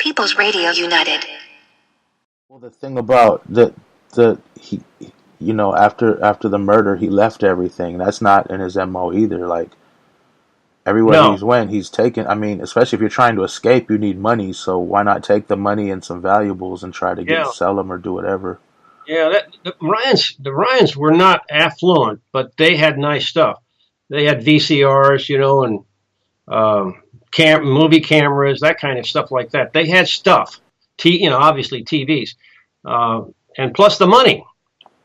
People's Radio United. Well, the thing about he, after the murder, he left everything. That's not in his MO either. Like everywhere No. he's went, he's taken. I mean, especially if you're trying to escape, you need money. So why not take the money and some valuables and try to Yeah. sell them or do whatever? Yeah, the Ryans were not affluent, but they had nice stuff. They had VCRs, and movie cameras, that kind of stuff like that. They had stuff, obviously TVs, and plus the money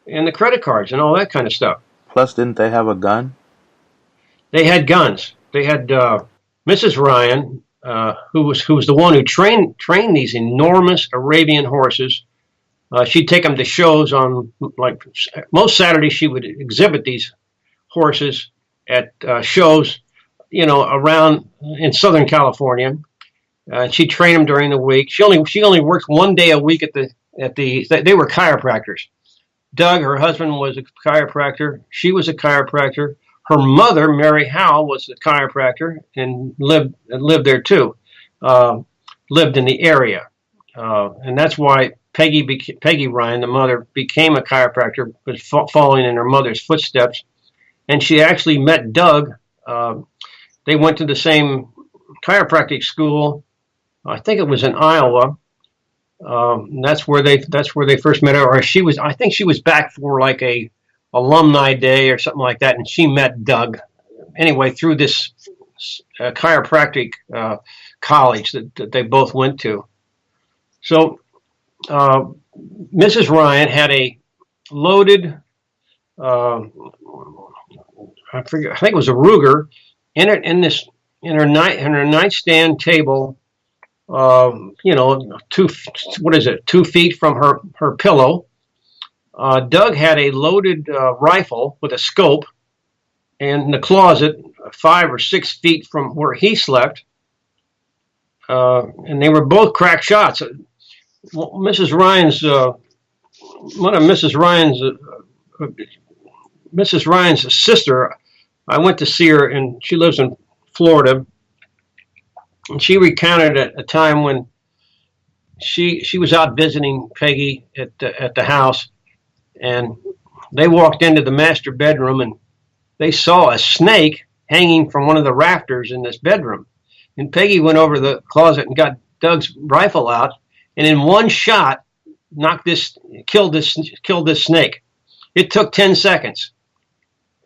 and the credit cards and all that kind of stuff. Plus, didn't they have a gun? They had guns. They had Mrs. Ryan, who was the one who trained these enormous Arabian horses. She'd take them to shows on, like, most Saturdays she would exhibit these horses at shows, around in Southern California. She trained them during the week. She only worked one day a week they were chiropractors. Doug, her husband, was a chiropractor. She was a chiropractor. Her mother, Mary Howe, was a chiropractor and lived there too. Lived in the area, and that's why Peggy Ryan, the mother, became a chiropractor, was following in her mother's footsteps. And she actually met Doug. They went to the same chiropractic school. I think it was in Iowa. That's where they first met her. Or I think she was back for like a alumni day or something like that, and she met Doug. Anyway, through this chiropractic college that they both went to. So Mrs. Ryan had a loaded, I think it was a Ruger, in her nightstand table. 2 feet from her pillow. Doug had a loaded rifle with a scope in the closet, 5 or 6 feet from where he slept, and they were both crack shots. Mrs. Ryan's sister, I went to see her, and she lives in Florida. And she recounted at a time when she was out visiting Peggy at the house, and they walked into the master bedroom, and they saw a snake hanging from one of the rafters in this bedroom. And Peggy went over to the closet and got Doug's rifle out, and in one shot, killed this snake. It took 10 seconds.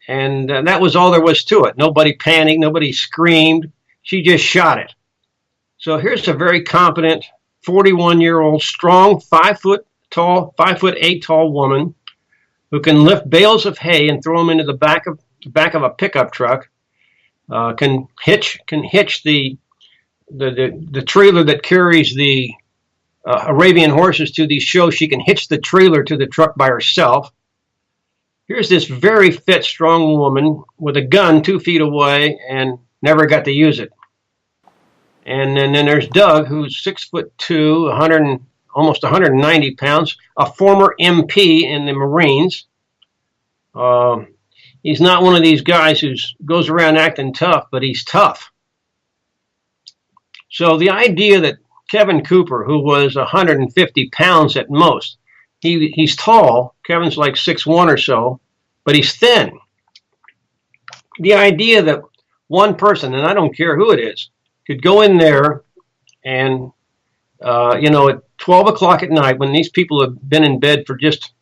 And that was all there was to it. Nobody panicked. Nobody screamed. She just shot it. So here's a very competent 41-year-old, strong, 5'8" tall woman who can lift bales of hay and throw them into the back of a pickup truck. Can hitch the trailer that carries the Arabian horses to these shows. She can hitch the trailer to the truck by herself. Here's this very fit, strong woman with a gun 2 feet away and never got to use it. And then there's Doug, who's 6'2", almost 190 pounds, a former MP in the Marines. He's not one of these guys who goes around acting tough, but he's tough. So the idea that Kevin Cooper, who was 150 pounds at most, he's tall. Kevin's like 6'1" or so, but he's thin. The idea that one person, and I don't care who it is, could go in there and, at 12 o'clock at night, when these people have been in bed for just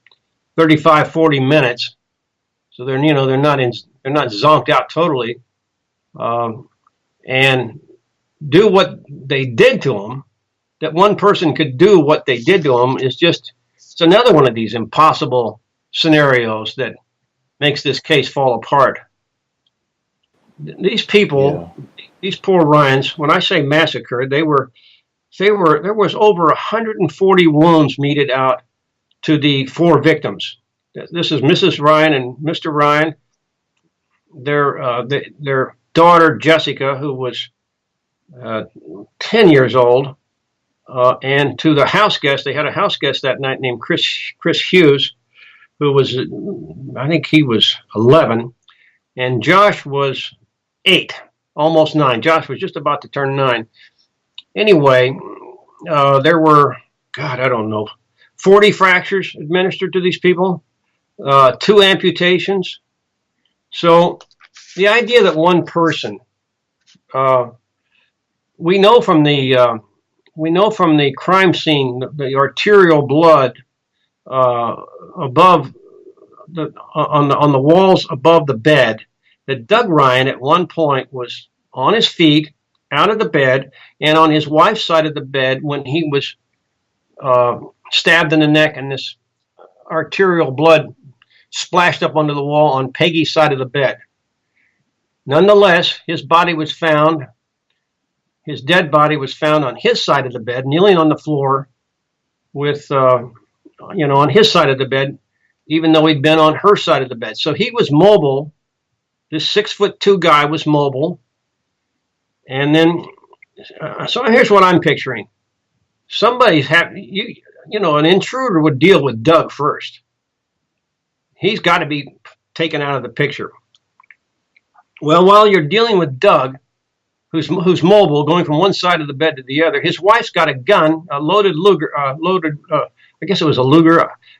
35, 40 minutes, so they're not zonked out totally, and do what they did to them. That one person could do what they did to them it's another one of these impossible scenarios that makes this case fall apart. These people, these poor Ryans, when I say massacred, there was over 140 wounds meted out to the 4 victims. This is Mrs. Ryan and Mr. Ryan. Their daughter Jessica, who was 10 years old. And to the house guest, they had a house guest that night named Chris Hughes, who was, I think he was 11, and Josh was 8, almost 9. Josh was just about to turn 9. Anyway, there were, God, I don't know, 40 fractures administered to these people, 2 amputations. So the idea that one person, uh, we know from the crime scene, the arterial blood above on the walls above the bed, that Doug Ryan at one point was on his feet, out of the bed, and on his wife's side of the bed when he was stabbed in the neck, and this arterial blood splashed up onto the wall on Peggy's side of the bed. Nonetheless, his body was found. His dead body was found on his side of the bed, kneeling on the floor, with on his side of the bed, even though he'd been on her side of the bed. So he was mobile. This 6'2" guy was mobile. And then, so here's what I'm picturing. Somebody's an intruder would deal with Doug first. He's got to be taken out of the picture. Well, while you're dealing with Doug, who's mobile, going from one side of the bed to the other, his wife's got a gun, a loaded Luger, I guess it was a Luger.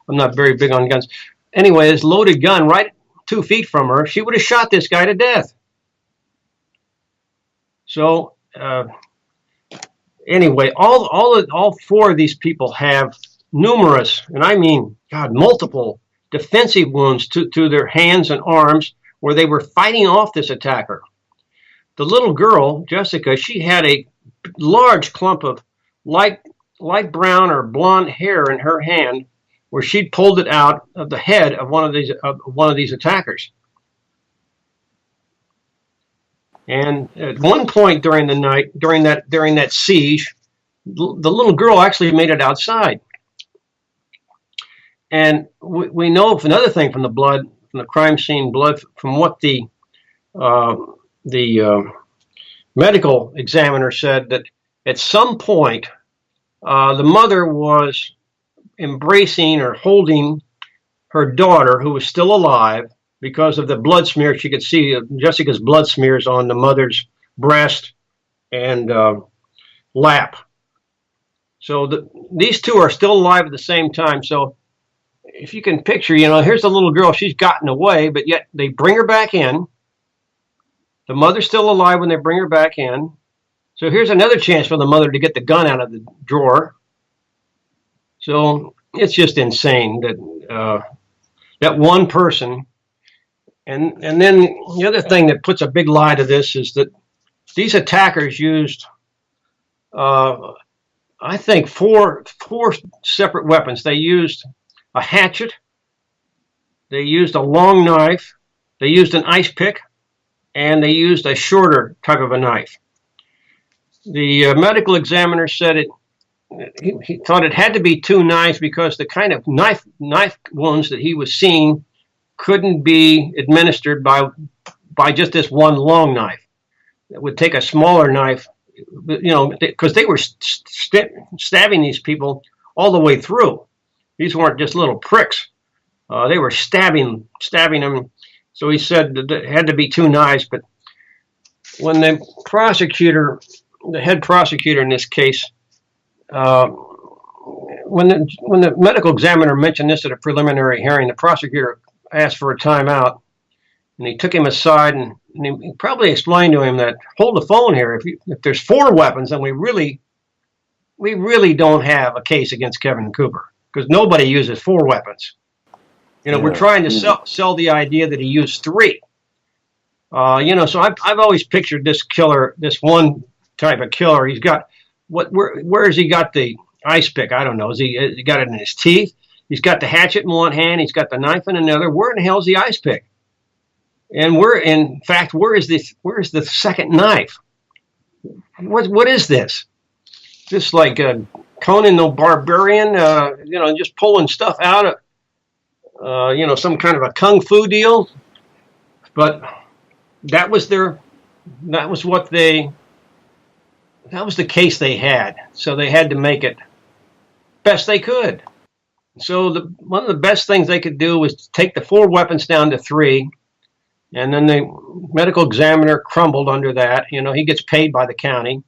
I'm not very big on guns. Anyway, this loaded gun right 2 feet from her, she would have shot this guy to death. So anyway, all 4 of these people have numerous, and I mean, God, multiple defensive wounds to their hands and arms where they were fighting off this attacker. The little girl, Jessica, she had a large clump of light brown or blonde hair in her hand, where she'd pulled it out of the head of one of these attackers. And at one point during the night, during that siege, the little girl actually made it outside. And we know another thing from the blood, from the crime scene blood, from what the medical examiner said, that at some point the mother was embracing or holding her daughter, who was still alive, because of the blood smear. She could see Jessica's blood smears on the mother's breast and lap. So these 2 are still alive at the same time. So if you can picture, here's the little girl. She's gotten away, but yet they bring her back in. The mother's still alive when they bring her back in. So here's another chance for the mother to get the gun out of the drawer. So it's just insane that one person. And then the other thing that puts a big lie to this is that these attackers used, I think, four separate weapons. They used a hatchet. They used a long knife. They used an ice pick. And they used a shorter type of a knife. The medical examiner said he thought it had to be 2 knives because the kind of knife wounds that he was seeing couldn't be administered by just this one long knife. It would take a smaller knife, because they were stabbing these people all the way through. These weren't just little pricks. They were stabbing them. So he said that it had to be 2 knives. But when the head prosecutor in this case, when the medical examiner mentioned this at a preliminary hearing, the prosecutor asked for a timeout, and he took him aside and he probably explained to him that, hold the phone here. If there's 4 weapons, then we really don't have a case against Kevin Cooper, because nobody uses 4 weapons. We're trying to sell the idea that he used 3. So I've always pictured this killer, this one type of killer. He's got where has he got the ice pick? I don't know. Has he got it in his teeth? He's got the hatchet in one hand. He's got the knife in another. Where in the hell is the ice pick? And where is the second knife? What is this? Just like Conan the Barbarian, just pulling stuff out of, some kind of a kung fu deal. But that was the case they had. So they had to make it best they could. So one of the best things they could do was take the 4 weapons down to 3. And then the medical examiner crumbled under that. He gets paid by the county.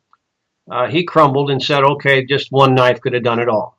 he crumbled and said, okay, just one knife could have done it all.